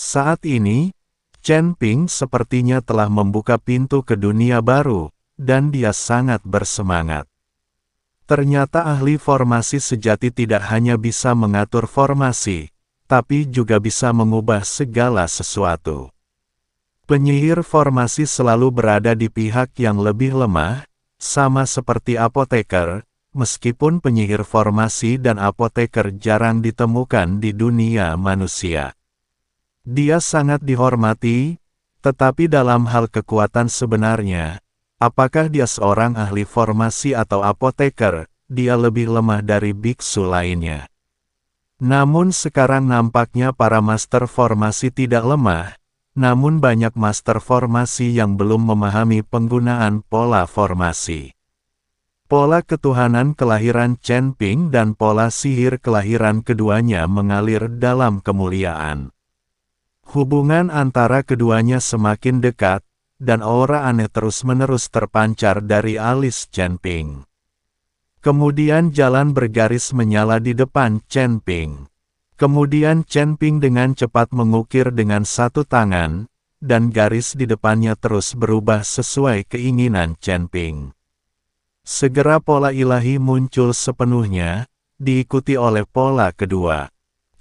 Saat ini, Chen Ping sepertinya telah membuka pintu ke dunia baru, dan dia sangat bersemangat. Ternyata ahli formasi sejati tidak hanya bisa mengatur formasi, tapi juga bisa mengubah segala sesuatu. Penyihir formasi selalu berada di pihak yang lebih lemah, sama seperti apoteker, meskipun penyihir formasi dan apoteker jarang ditemukan di dunia manusia. Dia sangat dihormati, tetapi dalam hal kekuatan sebenarnya, apakah dia seorang ahli formasi atau apoteker, dia lebih lemah dari biksu lainnya. Namun sekarang nampaknya para master formasi tidak lemah, namun banyak master formasi yang belum memahami penggunaan pola formasi. Pola ketuhanan kelahiran Chen Ping dan pola sihir kelahiran keduanya mengalir dalam kemuliaan. Hubungan antara keduanya semakin dekat, dan aura aneh terus-menerus terpancar dari alis Chen Ping. Kemudian jalan bergaris menyala di depan Chen Ping. Kemudian Chen Ping dengan cepat mengukir dengan satu tangan, dan garis di depannya terus berubah sesuai keinginan Chen Ping. Segera pola ilahi muncul sepenuhnya, diikuti oleh pola kedua.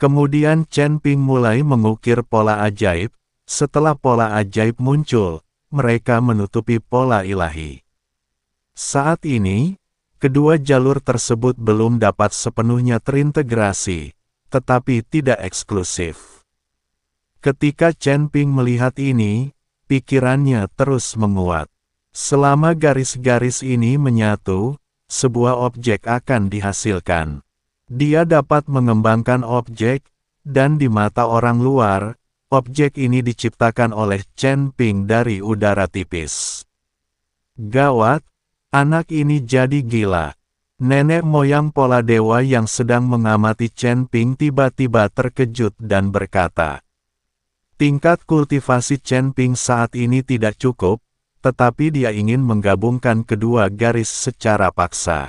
Kemudian Chen Ping mulai mengukir pola ajaib. Setelah pola ajaib muncul, mereka menutupi pola ilahi. Saat ini, kedua jalur tersebut belum dapat sepenuhnya terintegrasi, tetapi tidak eksklusif. Ketika Chen Ping melihat ini, pikirannya terus menguat. Selama garis-garis ini menyatu, sebuah objek akan dihasilkan. Dia dapat mengembangkan objek, dan di mata orang luar, objek ini diciptakan oleh Chen Ping dari udara tipis. Gawat, anak ini jadi gila. Nenek moyang pola dewa yang sedang mengamati Chen Ping tiba-tiba terkejut dan berkata, tingkat kultivasi Chen Ping saat ini tidak cukup, tetapi dia ingin menggabungkan kedua garis secara paksa.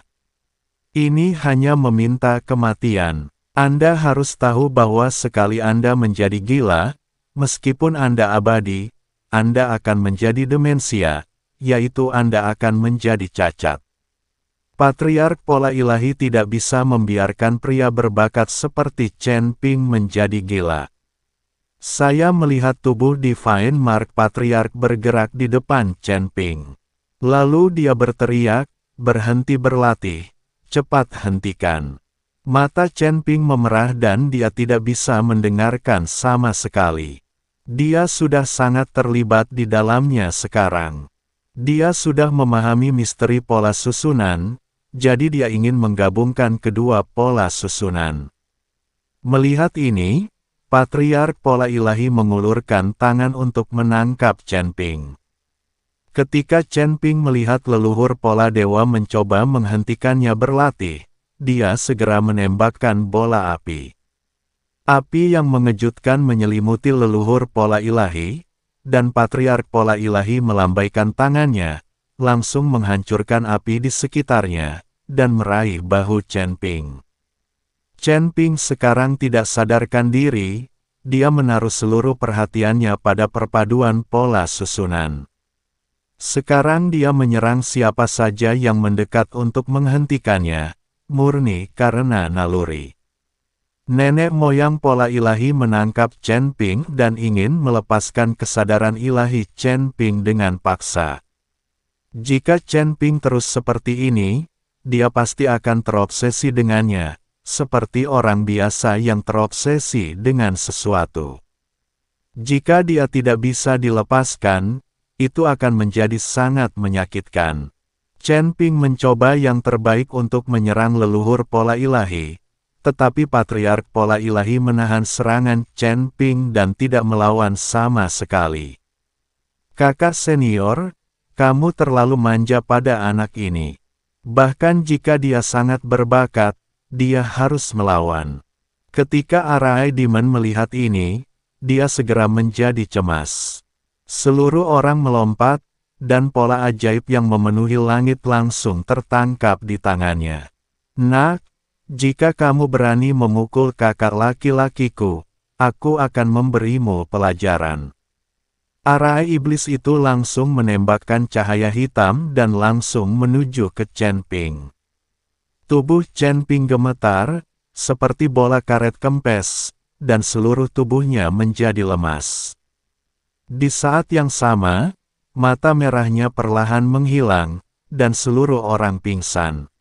Ini hanya meminta kematian. Anda harus tahu bahwa sekali Anda menjadi gila, meskipun Anda abadi, Anda akan menjadi demensia, yaitu Anda akan menjadi cacat. Patriark pola ilahi tidak bisa membiarkan pria berbakat seperti Chen Ping menjadi gila. Saya melihat tubuh Divine Mark Patriark bergerak di depan Chen Ping. Lalu dia berteriak, berhenti berlatih. Cepat hentikan. Mata Chen Ping memerah dan dia tidak bisa mendengarkan sama sekali. Dia sudah sangat terlibat di dalamnya sekarang. Dia sudah memahami misteri pola susunan, jadi dia ingin menggabungkan kedua pola susunan. Melihat ini, Patriark pola ilahi mengulurkan tangan untuk menangkap Chen Ping. Ketika Chen Ping melihat leluhur pola dewa mencoba menghentikannya berlatih, dia segera menembakkan bola api. Api yang mengejutkan menyelimuti leluhur pola ilahi, dan Patriark pola ilahi melambaikan tangannya, langsung menghancurkan api di sekitarnya, dan meraih bahu Chen Ping. Chen Ping sekarang tidak sadarkan diri, dia menaruh seluruh perhatiannya pada perpaduan pola susunan. Sekarang dia menyerang siapa saja yang mendekat untuk menghentikannya, murni karena naluri. Nenek moyang pola ilahi menangkap Chen Ping dan ingin melepaskan kesadaran ilahi Chen Ping dengan paksa. Jika Chen Ping terus seperti ini, dia pasti akan terobsesi dengannya, seperti orang biasa yang terobsesi dengan sesuatu. Jika dia tidak bisa dilepaskan, itu akan menjadi sangat menyakitkan. Chen Ping mencoba yang terbaik untuk menyerang leluhur pola ilahi, tetapi Patriark pola ilahi menahan serangan Chen Ping dan tidak melawan sama sekali. Kakak senior, kamu terlalu manja pada anak ini. Bahkan jika dia sangat berbakat, dia harus melawan. Ketika Arai Demon melihat ini, dia segera menjadi cemas. Seluruh orang melompat, dan pola ajaib yang memenuhi langit langsung tertangkap di tangannya. Nak, jika kamu berani memukul kakak laki-lakiku, Aku akan memberimu pelajaran. Arai iblis itu langsung menembakkan cahaya hitam dan langsung menuju ke Chen Ping. Tubuh Chen Ping gemetar, seperti bola karet kempes, dan seluruh tubuhnya menjadi lemas. Di saat yang sama, mata merahnya perlahan menghilang, dan seluruh orang pingsan.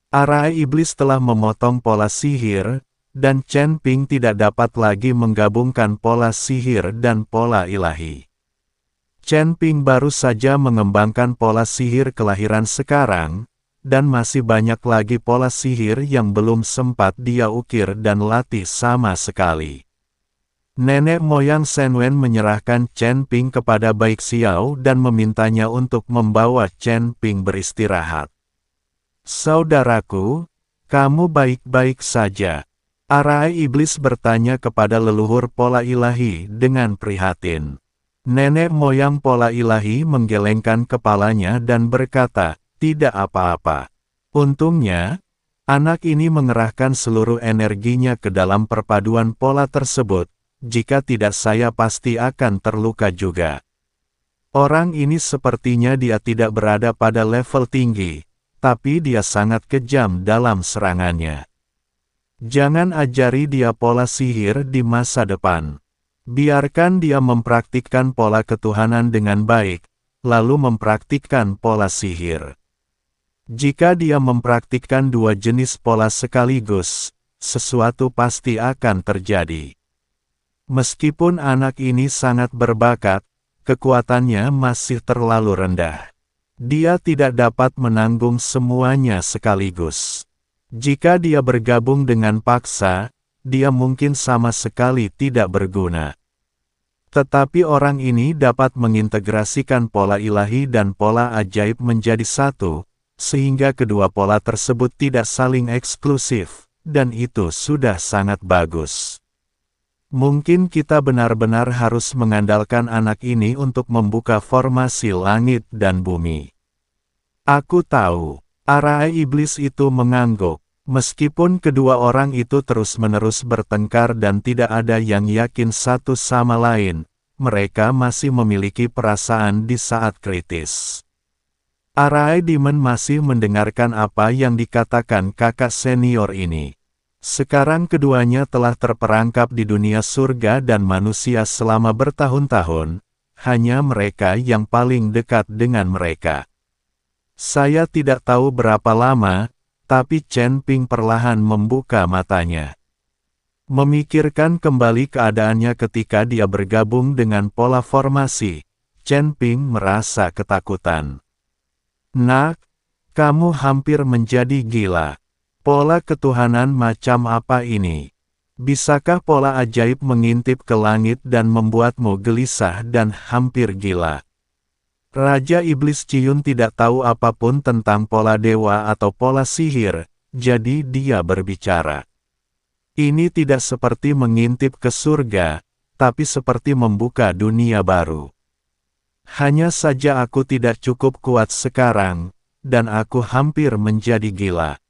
Arai iblis telah memotong pola sihir, dan Chen Ping tidak dapat lagi menggabungkan pola sihir dan pola ilahi. Chen Ping baru saja mengembangkan pola sihir kelahiran sekarang, dan masih banyak lagi pola sihir yang belum sempat dia ukir dan latih sama sekali. Nenek moyang Shen Wen menyerahkan Chen Ping kepada Bai Xiao dan memintanya untuk membawa Chen Ping beristirahat. "Saudaraku, kamu baik-baik saja?" Arai iblis bertanya kepada leluhur pola ilahi dengan prihatin. Nenek moyang pola ilahi menggelengkan kepalanya dan berkata, "Tidak apa-apa. Untungnya, anak ini mengerahkan seluruh energinya ke dalam perpaduan pola tersebut. Jika tidak saya pasti akan terluka juga. Orang ini sepertinya dia tidak berada pada level tinggi, tapi dia sangat kejam dalam serangannya. Jangan ajari dia pola sihir di masa depan. Biarkan dia mempraktikkan pola ketuhanan dengan baik, lalu mempraktikkan pola sihir. Jika dia mempraktikkan dua jenis pola sekaligus, sesuatu pasti akan terjadi." Meskipun anak ini sangat berbakat, kekuatannya masih terlalu rendah. Dia tidak dapat menanggung semuanya sekaligus. Jika dia bergabung dengan paksa, dia mungkin sama sekali tidak berguna. Tetapi orang ini dapat mengintegrasikan pola ilahi dan pola ajaib menjadi satu, sehingga kedua pola tersebut tidak saling eksklusif, dan itu sudah sangat bagus. Mungkin kita benar-benar harus mengandalkan anak ini untuk membuka formasi langit dan bumi. Aku tahu, arai iblis itu mengangguk. Meskipun kedua orang itu terus-menerus bertengkar dan tidak ada yang yakin satu sama lain, mereka masih memiliki perasaan di saat kritis. Arai Demon masih mendengarkan apa yang dikatakan kakak senior ini. Sekarang keduanya telah terperangkap di dunia surga dan manusia selama bertahun-tahun, hanya mereka yang paling dekat dengan mereka. Saya tidak tahu berapa lama, tapi Chen Ping perlahan membuka matanya. Memikirkan kembali keadaannya ketika dia bergabung dengan pola formasi, Chen Ping merasa ketakutan. "Nak, kamu hampir menjadi gila. Pola ketuhanan macam apa ini? Bisakah pola ajaib mengintip ke langit dan membuatmu gelisah dan hampir gila?" Raja Iblis Ciyun tidak tahu apapun tentang pola dewa atau pola sihir, jadi dia berbicara. "Ini tidak seperti mengintip ke surga, tapi seperti membuka dunia baru. Hanya saja aku tidak cukup kuat sekarang, dan aku hampir menjadi gila.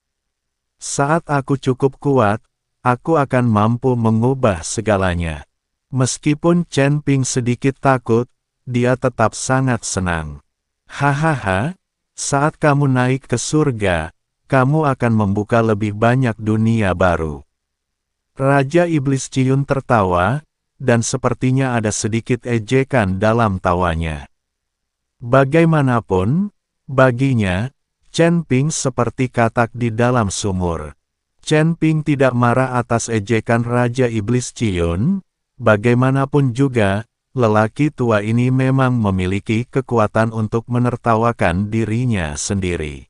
Saat aku cukup kuat, aku akan mampu mengubah segalanya." Meskipun Chen Ping sedikit takut, dia tetap sangat senang. "Hahaha, saat kamu naik ke surga, kamu akan membuka lebih banyak dunia baru." Raja Iblis Ciyun tertawa, dan sepertinya ada sedikit ejekan dalam tawanya. Bagaimanapun, baginya, Chen Ping seperti katak di dalam sumur. Chen Ping tidak marah atas ejekan Raja Iblis Ciyun, bagaimanapun juga, lelaki tua ini memang memiliki kekuatan untuk menertawakan dirinya sendiri.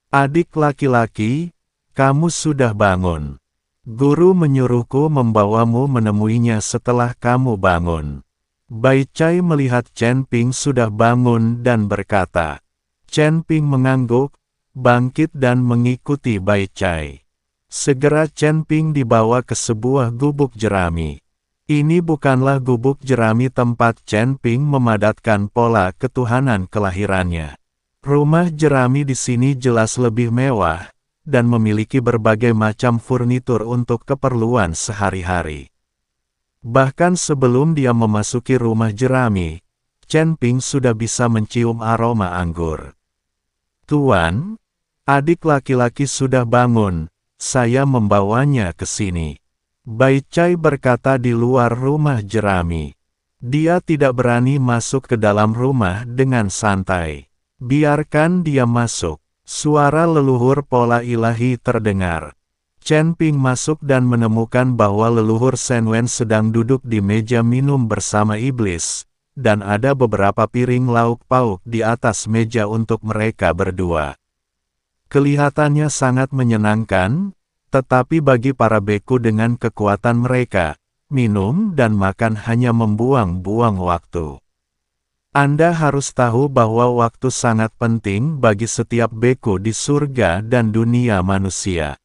"Adik laki-laki, kamu sudah bangun. Guru menyuruhku membawamu menemuinya setelah kamu bangun." Bai Chai melihat Chen Ping sudah bangun dan berkata. Chen Ping mengangguk, bangkit dan mengikuti Bai Chai. Segera Chen Ping dibawa ke sebuah gubuk jerami. Ini bukanlah gubuk jerami tempat Chen Ping memadatkan pola ketuhanan kelahirannya. Rumah jerami di sini jelas lebih mewah, dan memiliki berbagai macam furnitur untuk keperluan sehari-hari. Bahkan sebelum dia memasuki rumah jerami, Chen Ping sudah bisa mencium aroma anggur. "Tuan, adik laki-laki sudah bangun, saya membawanya ke sini," Bai Chai berkata di luar rumah jerami. Dia tidak berani masuk ke dalam rumah dengan santai. "Biarkan dia masuk." Suara leluhur pola ilahi terdengar. Chen Ping masuk dan menemukan bahwa leluhur Shen Wen sedang duduk di meja minum bersama iblis, dan ada beberapa piring lauk pauk di atas meja untuk mereka berdua. Kelihatannya sangat menyenangkan, tetapi bagi para beku dengan kekuatan mereka, minum dan makan hanya membuang-buang waktu. Anda harus tahu bahwa waktu sangat penting bagi setiap beku di surga dan dunia manusia.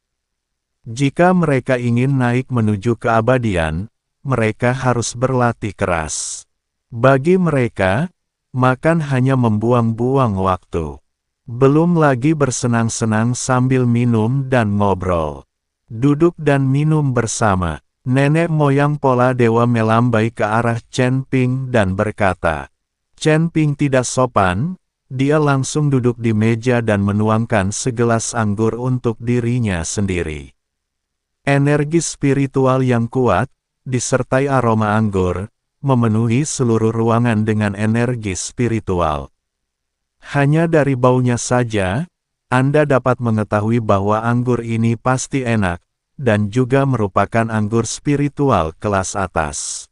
Jika mereka ingin naik menuju keabadian, mereka harus berlatih keras. Bagi mereka, makan hanya membuang-buang waktu. Belum lagi bersenang-senang sambil minum dan ngobrol. Duduk dan minum bersama. Nenek moyang pola dewa melambai ke arah Chen Ping dan berkata, Chen Ping tidak sopan, dia langsung duduk di meja dan menuangkan segelas anggur untuk dirinya sendiri. Energi spiritual yang kuat, disertai aroma anggur, memenuhi seluruh ruangan dengan energi spiritual. Hanya dari baunya saja, Anda dapat mengetahui bahwa anggur ini pasti enak, dan juga merupakan anggur spiritual kelas atas.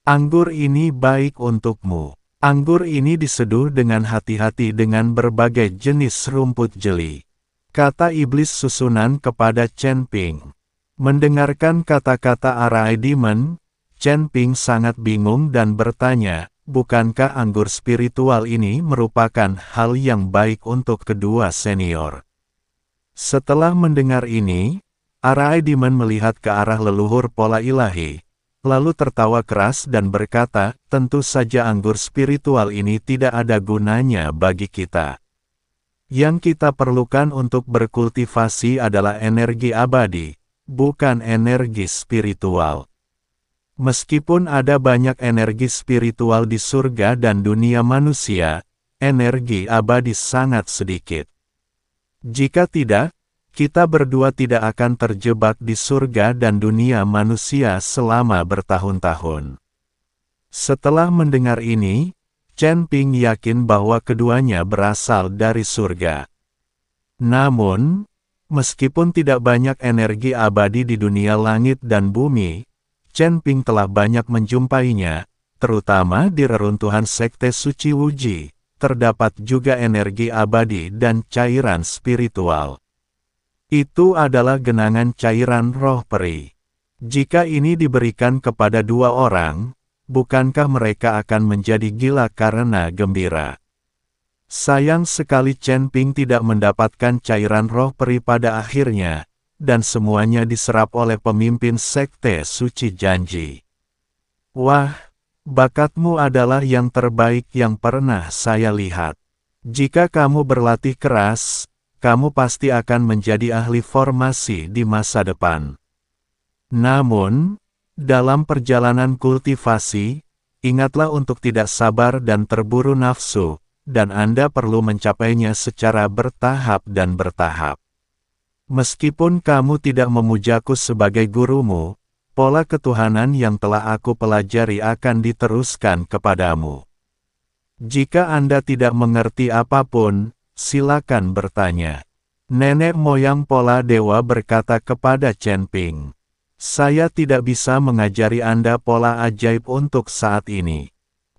Anggur ini baik untukmu. Anggur ini diseduh dengan hati-hati dengan berbagai jenis rumput jeli. Kata iblis susunan kepada Chen Ping. Mendengarkan kata-kata Arai Demon, Chen Ping sangat bingung dan bertanya, bukankah anggur spiritual ini merupakan hal yang baik untuk kedua senior? Setelah mendengar ini, Arai Demon melihat ke arah leluhur pola ilahi, lalu tertawa keras dan berkata, tentu saja anggur spiritual ini tidak ada gunanya bagi kita. Yang kita perlukan untuk berkultivasi adalah energi abadi, bukan energi spiritual. Meskipun ada banyak energi spiritual di surga dan dunia manusia, energi abadi sangat sedikit. Jika tidak, kita berdua tidak akan terjebak di surga dan dunia manusia selama bertahun-tahun. Setelah mendengar ini, Chen Ping yakin bahwa keduanya berasal dari surga. Namun, meskipun tidak banyak energi abadi di dunia langit dan bumi, Chen Ping telah banyak menjumpainya, terutama di reruntuhan sekte suci Wuji, terdapat juga energi abadi dan cairan spiritual. Itu adalah genangan cairan roh peri. Jika ini diberikan kepada dua orang, bukankah mereka akan menjadi gila karena gembira? Sayang sekali Chen Ping tidak mendapatkan cairan roh peri pada akhirnya, dan semuanya diserap oleh pemimpin sekte suci janji. Wah, bakatmu adalah yang terbaik yang pernah saya lihat. Jika kamu berlatih keras, kamu pasti akan menjadi ahli formasi di masa depan. Namun, dalam perjalanan kultivasi, ingatlah untuk tidak sabar dan terburu nafsu, dan Anda perlu mencapainya secara bertahap dan bertahap. Meskipun kamu tidak memujaku sebagai gurumu, pola ketuhanan yang telah aku pelajari akan diteruskan kepadamu. Jika Anda tidak mengerti apapun, silakan bertanya. Nenek moyang pola dewa berkata kepada Chen Ping, saya tidak bisa mengajari Anda pola ajaib untuk saat ini.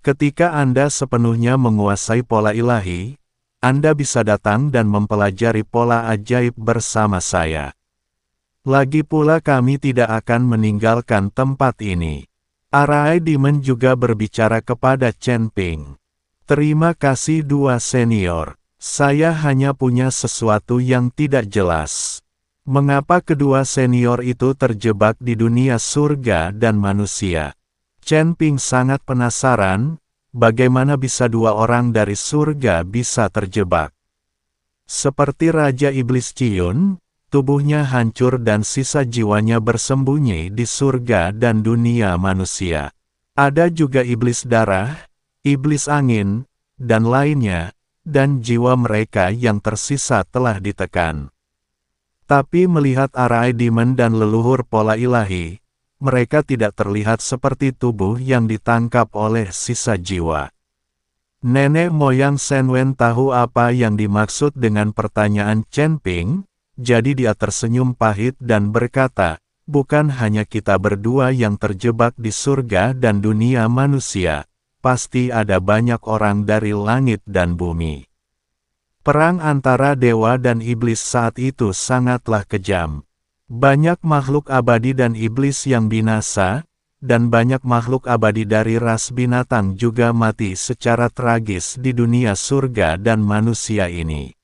Ketika Anda sepenuhnya menguasai pola ilahi, Anda bisa datang dan mempelajari pola ajaib bersama saya. Lagi pula kami tidak akan meninggalkan tempat ini. Arai Demon juga berbicara kepada Chen Ping. Terima kasih dua senior. Saya hanya punya sesuatu yang tidak jelas. Mengapa kedua senior itu terjebak di dunia surga dan manusia? Chen Ping sangat penasaran, bagaimana bisa dua orang dari surga bisa terjebak. Seperti Raja Iblis Ciyun, tubuhnya hancur dan sisa jiwanya bersembunyi di surga dan dunia manusia. Ada juga iblis darah, iblis angin, dan lainnya, dan jiwa mereka yang tersisa telah ditekan. Tapi melihat arai demon dan leluhur pola ilahi, mereka tidak terlihat seperti tubuh yang ditangkap oleh sisa jiwa. Nenek moyang Shen Wen tahu apa yang dimaksud dengan pertanyaan Chen Ping, jadi dia tersenyum pahit dan berkata, bukan hanya kita berdua yang terjebak di surga dan dunia manusia, pasti ada banyak orang dari langit dan bumi. Perang antara dewa dan iblis saat itu sangatlah kejam. Banyak makhluk abadi dan iblis yang binasa, dan banyak makhluk abadi dari ras binatang juga mati secara tragis di dunia surga dan manusia ini.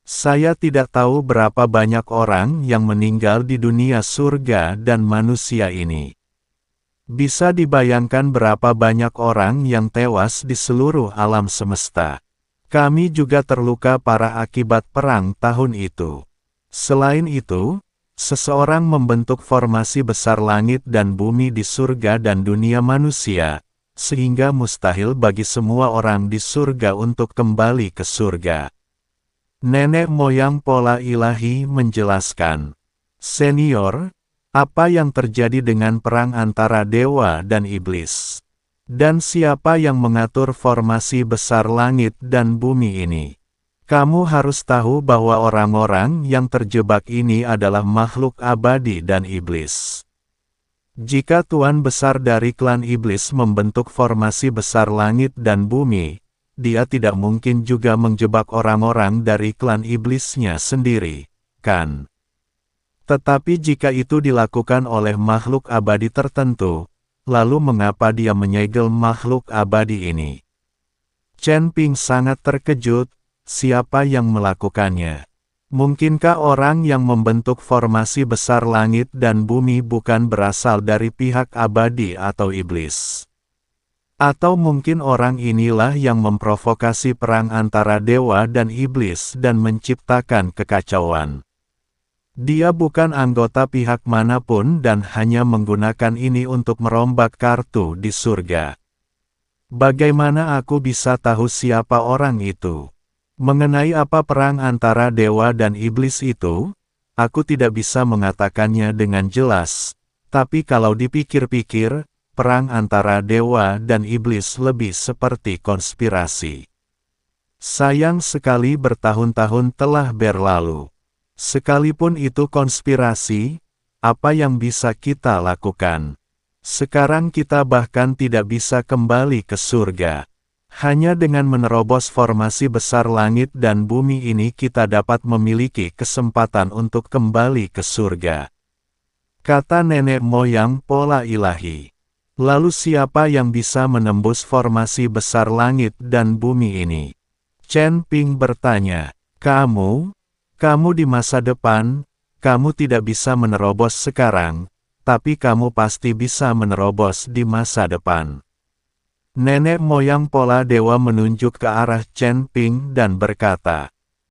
Saya tidak tahu berapa banyak orang yang meninggal di dunia surga dan manusia ini. Bisa dibayangkan berapa banyak orang yang tewas di seluruh alam semesta. Kami juga terluka parah akibat perang tahun itu. Selain itu, seseorang membentuk formasi besar langit dan bumi di surga dan dunia manusia, sehingga mustahil bagi semua orang di surga untuk kembali ke surga. Nenek moyang pola ilahi menjelaskan, "Senior, apa yang terjadi dengan perang antara dewa dan iblis? Dan siapa yang mengatur formasi besar langit dan bumi ini? Kamu harus tahu bahwa orang-orang yang terjebak ini adalah makhluk abadi dan iblis. Jika Tuan Besar dari klan iblis membentuk formasi besar langit dan bumi, dia tidak mungkin juga menjebak orang-orang dari klan iblisnya sendiri, kan? Tetapi jika itu dilakukan oleh makhluk abadi tertentu, lalu mengapa dia menyegel makhluk abadi ini?" Chen Ping sangat terkejut, siapa yang melakukannya? Mungkinkah orang yang membentuk formasi besar langit dan bumi bukan berasal dari pihak abadi atau iblis? Atau mungkin orang inilah yang memprovokasi perang antara dewa dan iblis dan menciptakan kekacauan. Dia bukan anggota pihak manapun dan hanya menggunakan ini untuk merombak kartu di surga. Bagaimana aku bisa tahu siapa orang itu? Mengenai apa perang antara dewa dan iblis itu, aku tidak bisa mengatakannya dengan jelas, tapi kalau dipikir-pikir, perang antara dewa dan iblis lebih seperti konspirasi. Sayang sekali bertahun-tahun telah berlalu. Sekalipun itu konspirasi, apa yang bisa kita lakukan? Sekarang kita bahkan tidak bisa kembali ke surga. Hanya dengan menerobos formasi besar langit dan bumi ini kita dapat memiliki kesempatan untuk kembali ke surga. Kata nenek moyang pola ilahi. Lalu siapa yang bisa menembus formasi besar langit dan bumi ini? Chen Ping bertanya, kamu di masa depan, kamu tidak bisa menerobos sekarang, tapi kamu pasti bisa menerobos di masa depan. Nenek moyang pola dewa menunjuk ke arah Chen Ping dan berkata,